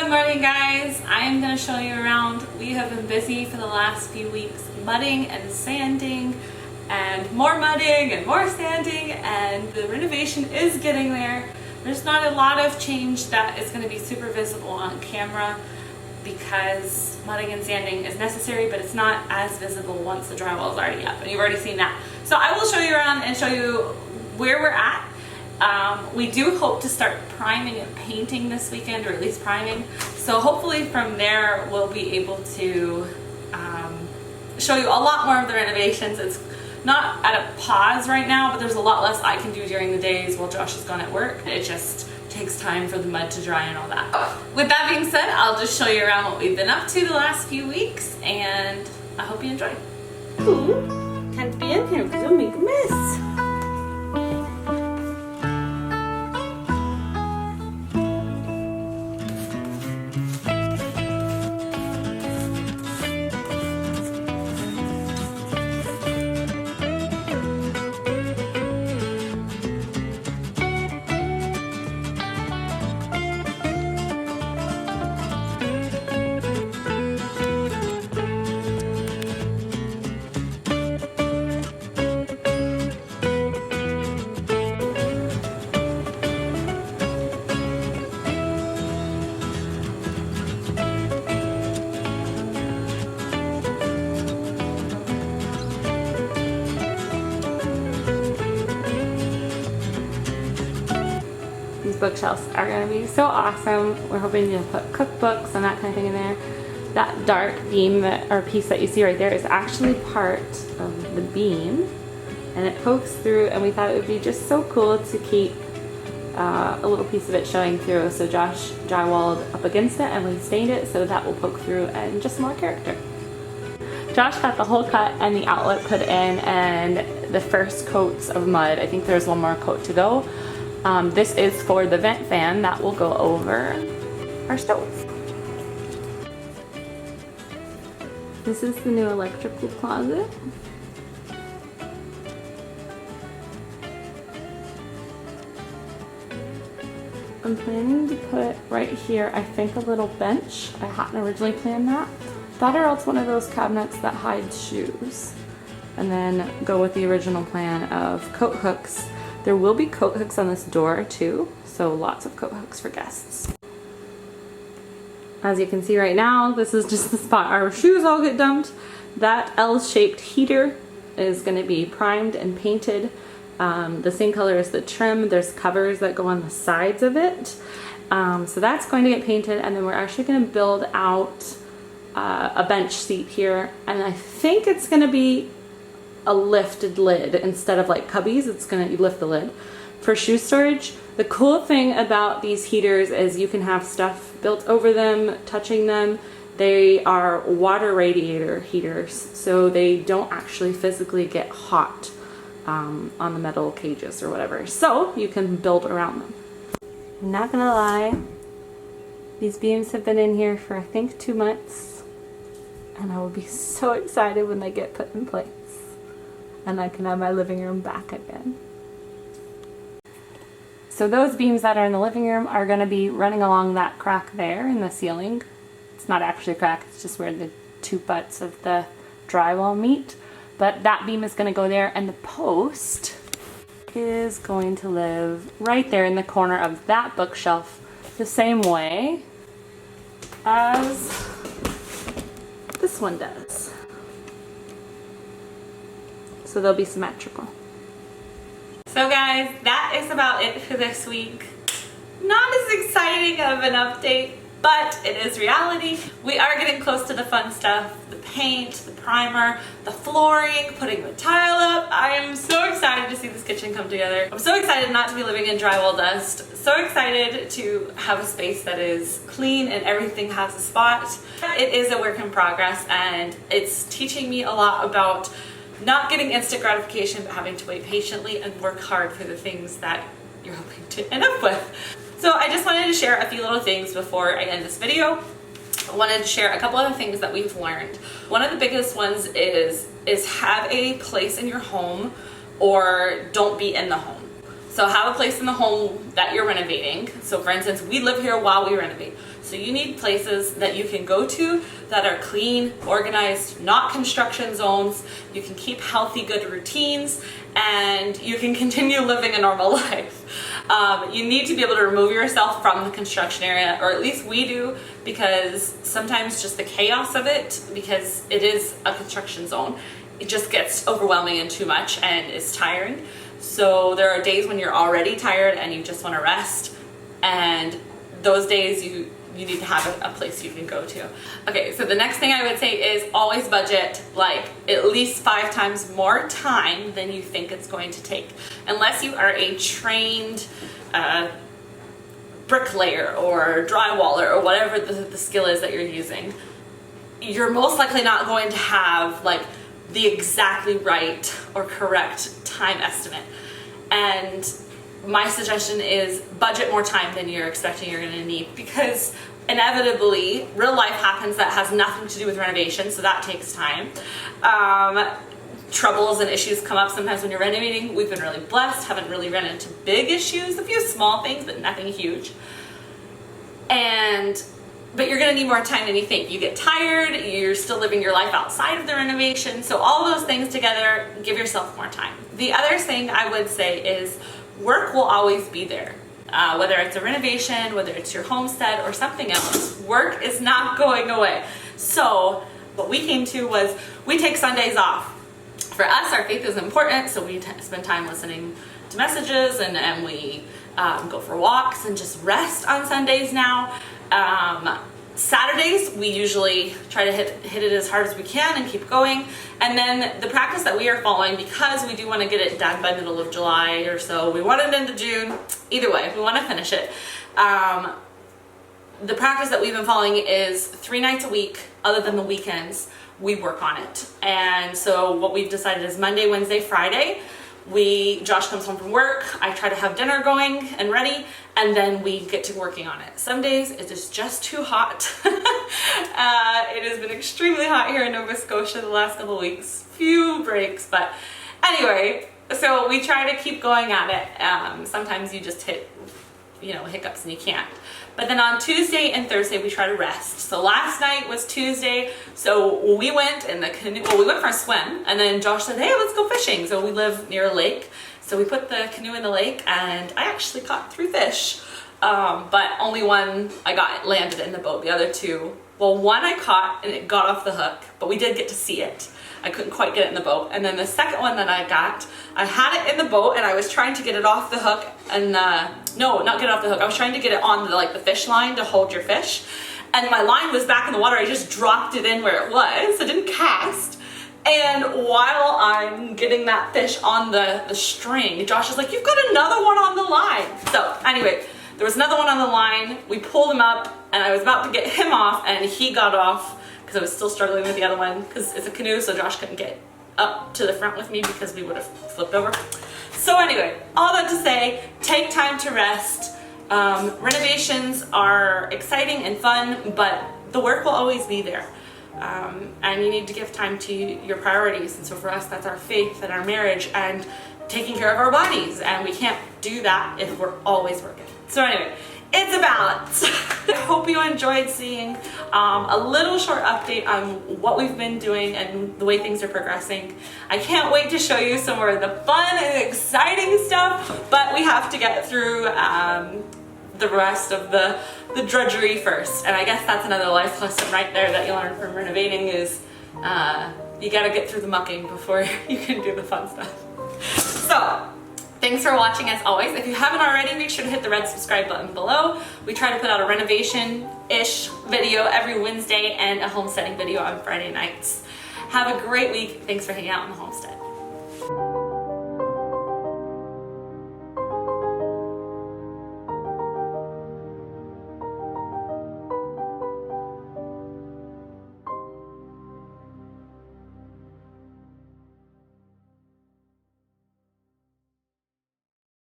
Good morning, guys. I am going to show you around. We have been busy for the last few weeks mudding and sanding and more mudding and more sanding, and the renovation is getting there. There's not a lot of change that is going to be super visible on camera because mudding and sanding is necessary, but it's not as visible once the drywall is already up, and you've already seen that. So I will show you around and show you where we're at. We do hope to start priming and painting this weekend, or at least priming. So hopefully from there we'll be able to show you a lot more of the renovations. It's not at a pause right now, but there's a lot less I can do during the days while Josh is gone at work. It just takes time for the mud to dry and all that. With that being said, I'll just show you around what we've been up to the last few weeks, and I hope you enjoy. Ooh, can't be in here because you'll make a mess. Bookshelves are going to be so awesome. We're hoping to put cookbooks and that kind of thing in there. That dark beam or piece that you see right there is actually part of the beam, and it pokes through, and we thought it would be just so cool to keep a little piece of it showing through. So Josh drywalled up against it and we stained it so that will poke through and just more character. Josh got the hole cut and the outlet put in and the first coats of mud. I think there's one more coat to go. This is for the vent fan that will go over our stove. This is the new electrical closet. I'm planning to put right here, I think, a little bench. I hadn't originally planned that. That or else one of those cabinets that hides shoes. And then go with the original plan of coat hooks. There will be coat hooks on this door too, so lots of coat hooks for guests. As you can see right now, this is just the spot our shoes all get dumped. That L-shaped heater is going to be primed and painted the same color as the trim. There's covers that go on the sides of it. So that's going to get painted, and then we're actually going to build out a bench seat here, and I think it's going to be a lifted lid instead of like cubbies. It's gonna, you lift the lid for shoe storage. The cool thing about these heaters is you can have stuff built over them, touching them. They are water radiator heaters, so they don't actually physically get hot on the metal cages or whatever, so you can build around them. I'm not gonna lie, these beams have been in here for I think 2 months, and I will be so excited when they get put in place and I can have my living room back again. So those beams that are in the living room are going to be running along that crack there in the ceiling. It's not actually a crack, it's just where the two butts of the drywall meet. But that beam is going to go there, and the post is going to live right there in the corner of that bookshelf, the same way as this one does. So they'll be symmetrical. So guys, that is about it for this week. Not as exciting of an update, but it is reality. We are getting close to the fun stuff. The paint, the primer, the flooring, putting the tile up. I am so excited to see this kitchen come together. I'm so excited not to be living in drywall dust. So excited to have a space that is clean and everything has a spot. It is a work in progress, and it's teaching me a lot about not getting instant gratification, but having to wait patiently and work hard for the things that you're hoping to end up with. So I just wanted to share a few little things before I end this video. I wanted to share a couple of the things that we've learned. One of the biggest ones is have a place in your home, or don't be in the home. So have a place in the home that you're renovating. So for instance, we live here while we renovate. So you need places that you can go to that are clean, organized, not construction zones. You can keep healthy, good routines, and you can continue living a normal life. You need to be able to remove yourself from the construction area, or at least we do, because sometimes just the chaos of it, because it is a construction zone, it just gets overwhelming and too much and is tiring. So there are days when you're already tired and you just want to rest, and those days you need to have a place you can go to. Okay, so the next thing I would say is always budget like at least 5 times more time than you think it's going to take. Unless you are a trained bricklayer or drywaller or whatever the skill is that you're using, you're most likely not going to have like the exactly right or correct time estimate. And my suggestion is budget more time than you're expecting you're going to need, because inevitably real life happens that has nothing to do with renovation, so that takes time. Troubles and issues come up sometimes when you're renovating. We've been really blessed, haven't really run into big issues, a few small things, but nothing huge. But you're gonna need more time than you think. You get tired, you're still living your life outside of the renovation, so all those things together, give yourself more time. The other thing I would say is work will always be there. Whether it's a renovation, whether it's your homestead or something else, work is not going away. So what we came to was we take Sundays off. For us, our faith is important, so we spend time listening to messages, and we go for walks and just rest on Sundays now. Saturdays, we usually try to hit it as hard as we can and keep going. And then the practice that we are following, because we do want to get it done by middle of July or so, we want it into June, either way, we want to finish it. The practice that we've been following is 3 nights a week, other than the weekends, we work on it. And so what we've decided is Monday, Wednesday, Friday, Josh comes home from work, I try to have dinner going and ready, and then we get to working on it. Some days it is just too hot. It has been extremely hot here in Nova Scotia the last couple of weeks. Few breaks, but anyway, so we try to keep going at it. Sometimes you just hit, hiccups and you can't. But then on Tuesday and Thursday, we try to rest. So last night was Tuesday, so we went in the canoe, we went for a swim, and then Josh said, hey, let's go fishing. So we live near a lake, so we put the canoe in the lake, and I actually caught 3 fish, but only one landed in the boat. The other 2, one I caught, and it got off the hook, but we did get to see it. I couldn't quite get it in the boat. And then the second one that I got, I had it in the boat and I was trying to get it off the hook, and no, not get it off the hook. I was trying to get it on the fish line to hold your fish. And my line was back in the water. I just dropped it in where it was. It didn't cast. And while I'm getting that fish on the string, Josh is like, you've got another one on the line. So anyway, there was another one on the line. We pulled him up and I was about to get him off, and he got off, because I was still struggling with the other one, because it's a canoe, so Josh couldn't get up to the front with me because we would have flipped over. So anyway, all that to say, take time to rest. Renovations are exciting and fun, but the work will always be there. And you need to give time to your priorities. And so for us, that's our faith and our marriage and taking care of our bodies. And we can't do that if we're always working. So anyway, it's a balance. I hope you enjoyed seeing a little short update on what we've been doing and the way things are progressing. I can't wait to show you some more of the fun and exciting stuff, but we have to get through the rest of the drudgery first. And I guess that's another life lesson right there that you learn from renovating is you gotta get through the mucking before you can do the fun stuff. So, thanks for watching as always. If you haven't already, make sure to hit the red subscribe button below. We try to put out a renovation-ish video every Wednesday and a homesteading video on Friday nights. Have a great week. Thanks for hanging out on the homestead.